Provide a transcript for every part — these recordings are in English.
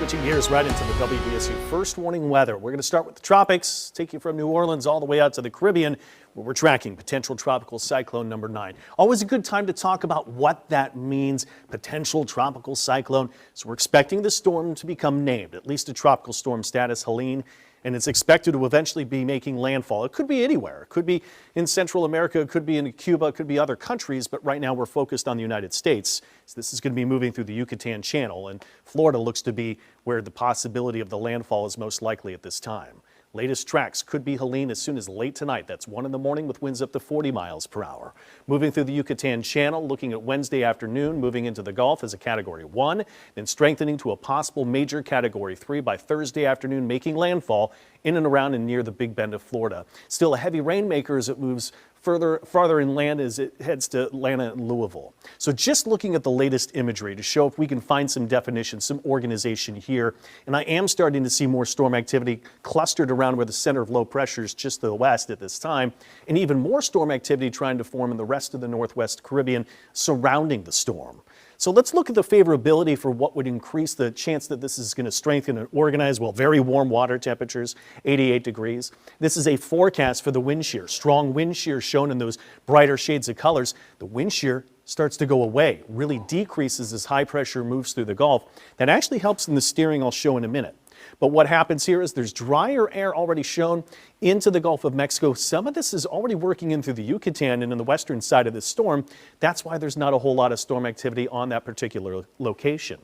Switching gears right into the WDSU first warning weather. We're going to start with the tropics, take you from New Orleans all the way out to the Caribbean, where we're tracking potential tropical cyclone number 9. Always a good time to talk about what that means, potential tropical cyclone. So we're expecting the storm to become named, at least a tropical storm status, Helene, and it's expected to eventually be making landfall. It could be anywhere. It could be in Central America, it could be in Cuba, it could be other countries, but right now we're focused on the United States. So this is going to be moving through the Yucatan Channel, and Florida looks to be where the possibility of the landfall is most likely at this time. Latest tracks could be Helene as soon as late tonight. That's 1 in the morning with winds up to 40 miles per hour. Moving through the Yucatan Channel, looking at Wednesday afternoon, moving into the Gulf as a Category 1, then strengthening to a possible major Category 3 by Thursday afternoon, making landfall in and around and near the Big Bend of Florida. Still a heavy rainmaker as it moves farther inland as it heads to Atlanta and Louisville. So just looking at the latest imagery to show if we can find some definition, some organization here. And I am starting to see more storm activity clustered around where the center of low pressure is just to the west at this time, and even more storm activity trying to form in the rest of the Northwest Caribbean surrounding the storm. So let's look at the favorability for what would increase the chance that this is going to strengthen and organize. Well, very warm water temperatures, 88 degrees. This is a forecast for the wind shear. Strong wind shear shown in those brighter shades of colors. The wind shear starts to go away, really decreases as high pressure moves through the Gulf. That actually helps in the steering I'll show in a minute. But what happens here is there's drier air already shown into the Gulf of Mexico. Some of this is already working in through the Yucatan and in the western side of the storm. That's why there's not a whole lot of storm activity on that particular location.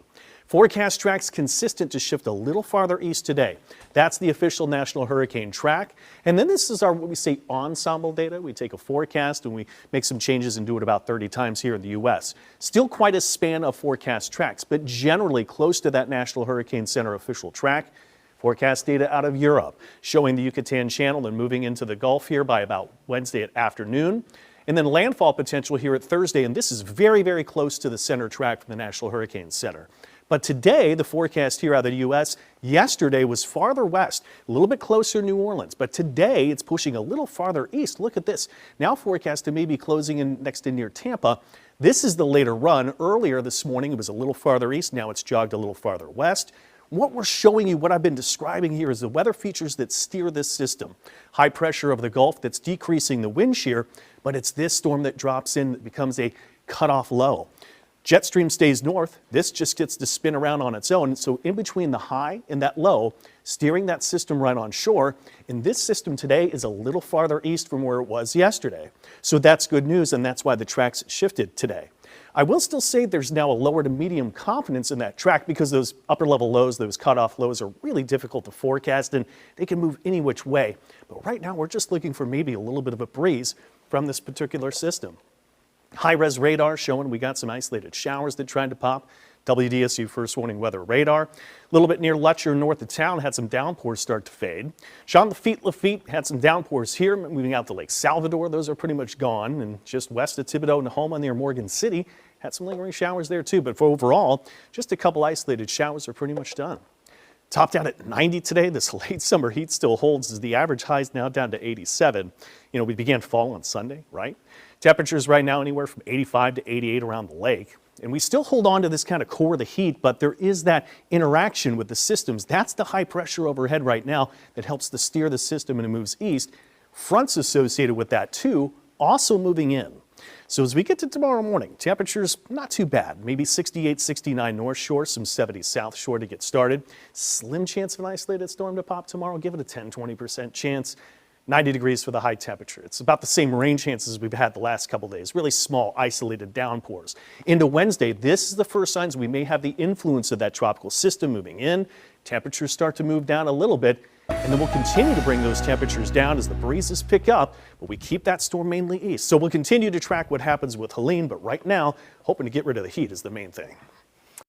Forecast tracks consistent to shift a little farther east today. That's the official National Hurricane Track. And then this is our, what we say, ensemble data. We take a forecast and we make some changes and do it about 30 times here in the U.S. Still quite a span of forecast tracks, but generally close to that National Hurricane Center official track. Forecast data out of Europe showing the Yucatan Channel and moving into the Gulf here by about Wednesday at afternoon. And then landfall potential here at Thursday, and this is very, very close to the center track from the National Hurricane Center. But today, the forecast here out of the U.S., yesterday was farther west, a little bit closer to New Orleans. But today, it's pushing a little farther east. Look at this. Now forecast to maybe closing in next to near Tampa. This is the later run. Earlier this morning, it was a little farther east. Now it's jogged a little farther west. What we're showing you, what I've been describing here, is the weather features that steer this system. High pressure of the Gulf that's decreasing the wind shear, but it's this storm that drops in that becomes a cutoff low. Jet stream stays north. This just gets to spin around on its own. So in between the high and that low, steering that system right on shore. And this system today is a little farther east from where it was yesterday. So that's good news, and that's why the tracks shifted today. I will still say there's now a lower to medium confidence in that track because those upper level lows, those cutoff lows, are really difficult to forecast and they can move any which way. But right now we're just looking for maybe a little bit of a breeze from this particular system. High-res radar showing we got some isolated showers that tried to pop. WDSU first warning weather radar. A little bit near Letcher north of town had some downpours start to fade. Jean Lafitte had some downpours here moving out to Lake Salvador. Those are pretty much gone. And just west of Thibodaux, Nahoma near Morgan City had some lingering showers there too. But for overall, just a couple isolated showers are pretty much done. Topped out at 90 today. This late summer heat still holds as the average high is now down to 87. You know, we began fall on Sunday, right? Temperatures right now anywhere from 85 to 88 around the lake. And we still hold on to this kind of core of the heat, but there is that interaction with the systems. That's the high pressure overhead right now that helps to steer the system and it moves east. Fronts associated with that too, also moving in. So as we get to tomorrow morning, temperatures not too bad. Maybe 68, 69 North Shore, some 70 South Shore to get started. Slim chance of an isolated storm to pop tomorrow. Give it a 10-20% chance. 90 degrees for the high temperature. It's about the same rain chances we've had the last couple days. Really small, isolated downpours. Into Wednesday, this is the first signs we may have the influence of that tropical system moving in. Temperatures start to move down a little bit, and then we'll continue to bring those temperatures down as the breezes pick up, but we keep that storm mainly east. So we'll continue to track what happens with Helene, but right now, hoping to get rid of the heat is the main thing.